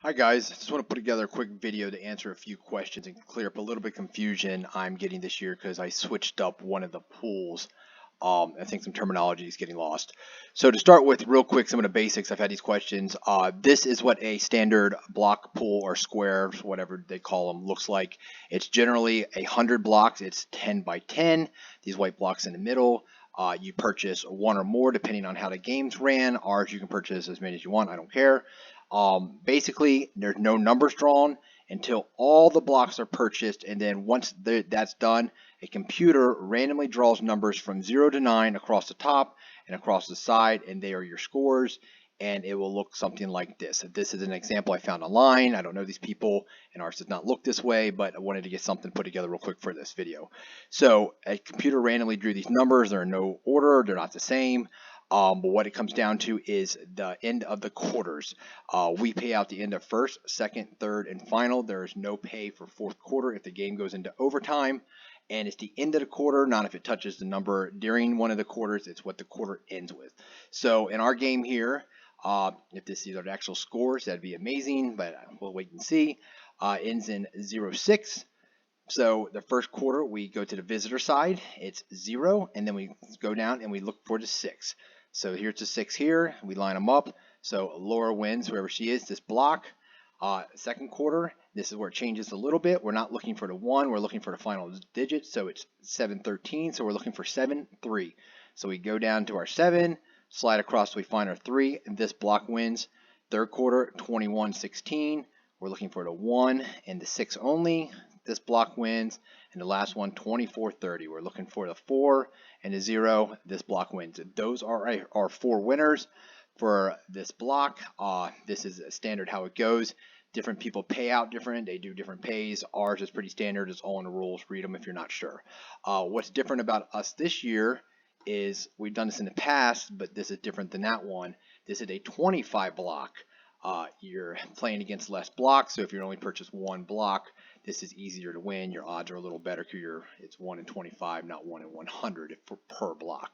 Hi guys, just want to put together a quick video to answer a few questions and clear up a little bit of confusion I'm getting this year because I switched up one of the pools. I think some terminology is getting lost. So to start with, real quick, some of the basics. I've had these questions. This is what a standard block pool or square, whatever they call them, looks like. It's generally 100 blocks. It's 10 by 10. These white blocks in the middle. You purchase one or more depending on how the games ran. Ours, you can purchase as many as you want. I don't care. Basically, there's no numbers drawn until all the blocks are purchased, and then once that's done, a computer randomly draws numbers from 0 to 9 across the top and across the side, and they are your scores, and it will look something like this. This is an example I found online. I don't know these people, and ours does not look this way, but I wanted to get something put together real quick for this video. So a computer randomly drew these numbers. They're in no order. They're not the same. But what it comes down to is the end of the quarters. We pay out the end of first, second, third, and final. There is no pay for fourth quarter if the game goes into overtime. And it's the end of the quarter, not if it touches the number during one of the quarters. It's what the quarter ends with. So in our game here, if this is the actual scores, that'd be amazing, but we'll wait and see. Ends in 0-6. So the first quarter, we go to the visitor side. It's 0, and then we go down and we look for the 6. So here's the 6 here. We line them up. So Laura wins wherever she is, this block. Second quarter, this is where it changes a little bit. We're not looking for the 1. We're looking for the final digit. So it's 7-13. So we're looking for 7-3. So we go down to our 7, slide across, so we find our 3, and this block wins. Third quarter, 21-16. We're looking for the 1 and the 6 only. This block wins. And the last one, 24-30. We're looking for the 4 and the 0. This block wins. Those are our 4 winners for this block. This is standard how it goes. Different people pay out different. They do different pays. Ours is pretty standard. It's all in the rules. Read them if you're not sure. What's different about us this year is we've done this in the past, but this is different than that one. This is a 25 block. You're playing against less blocks, so if you only purchase one block, this is easier to win. Your odds are a little better because it's 1 in 25, not 1 in 100 per block.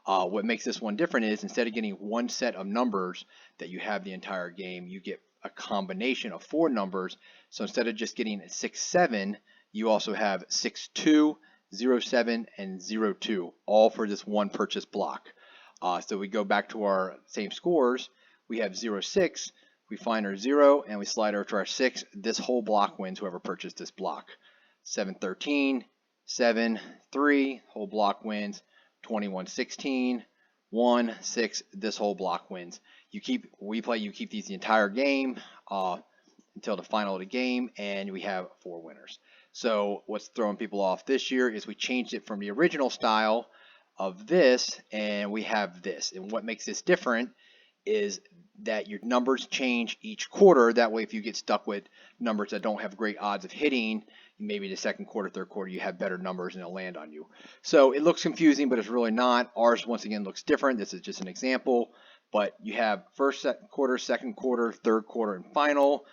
What makes this one different is instead of getting one set of numbers that you have the entire game, you get a combination of 4 numbers. So instead of just getting 6-7, you also have 6-2, 0-7, and 0-2, all for this one purchase block. So we go back to our same scores. We have 0-6. We find our 0 and we slide over to our 6. This whole block wins, whoever purchased this block. 7-13, 7-3, whole block wins. 21-16, 1-6, this whole block wins. You keep these the entire game until the final of the game, and we have 4 winners. So what's throwing people off this year is we changed it from the original style of this, and we have this. And what makes this different is that your numbers change each quarter. That way, if you get stuck with numbers that don't have great odds of hitting, maybe the second quarter, third quarter, you have better numbers and it'll land on you. So it looks confusing, but it's really not. Ours, once again, looks different. This is just an example. But you have first quarter, second quarter, third quarter, and final.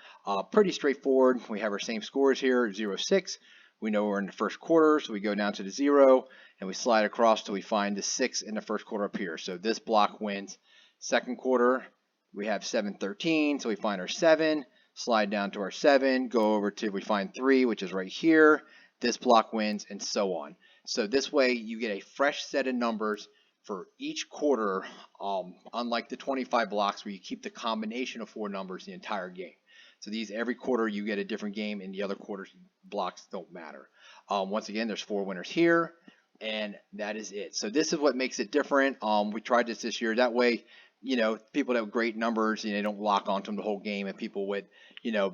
Pretty straightforward. We have our same scores here, 0-6. We know we're in the first quarter, so we go down to the 0, and we slide across till we find the 6 in the first quarter up here. So this block wins. Second quarter, we have 7-13, so we find our 7, slide down to our 7, go over to we find 3, which is right here. This block wins, and so on. So this way, you get a fresh set of numbers for each quarter, unlike the 25 blocks where you keep the combination of 4 numbers the entire game. So these, every quarter, you get a different game, and the other quarters blocks don't matter. Once again, there's 4 winners here, and that is it. So this is what makes it different. We tried this year. That way, people that have great numbers, they don't lock onto them the whole game, and people with,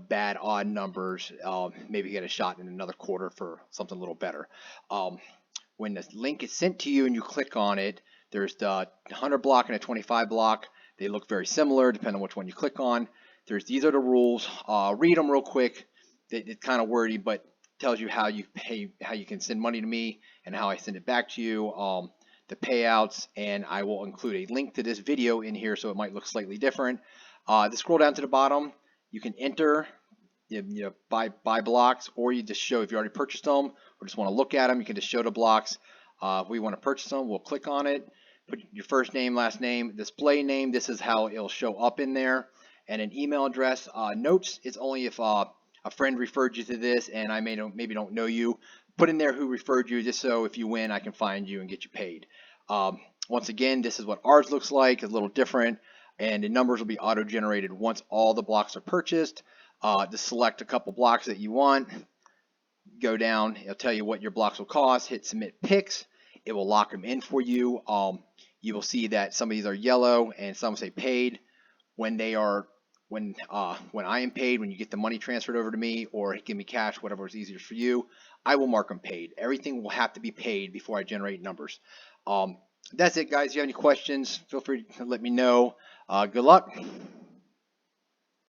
bad odd numbers, maybe get a shot in another quarter for something a little better. When the link is sent to you and you click on it, there's the 100 block and a 25 block. They look very similar depending on which one you click on. These are the rules. Read them real quick. It's kind of wordy, but tells you how you pay, how you can send money to me, and how I send it back to you. The payouts, and I will include a link to this video in here, so it might look slightly different. Scroll down to the bottom. You can enter, buy blocks, or you just show if you already purchased them or just want to look at them. You can just show the blocks. If we want to purchase them, we'll click on it. Put your first name, last name, display name. This is how it'll show up in there. and an email address. Notes, it's only if a friend referred you to this and I maybe don't know you. Put in there who referred you, just so if you win, I can find you and get you paid. Once again, this is what ours looks like, a little different, and the numbers will be auto-generated once all the blocks are purchased. Just select a couple blocks that you want, go down, it'll tell you what your blocks will cost, hit submit picks, it will lock them in for you. You will see that some of these are yellow and some say paid. When they are when I am paid, when you get the money transferred over to me or give me cash, whatever is easier for you, I will mark them paid. Everything will have to be paid before I generate numbers. That's it, guys. If you have any questions, feel free to let me know. Good luck.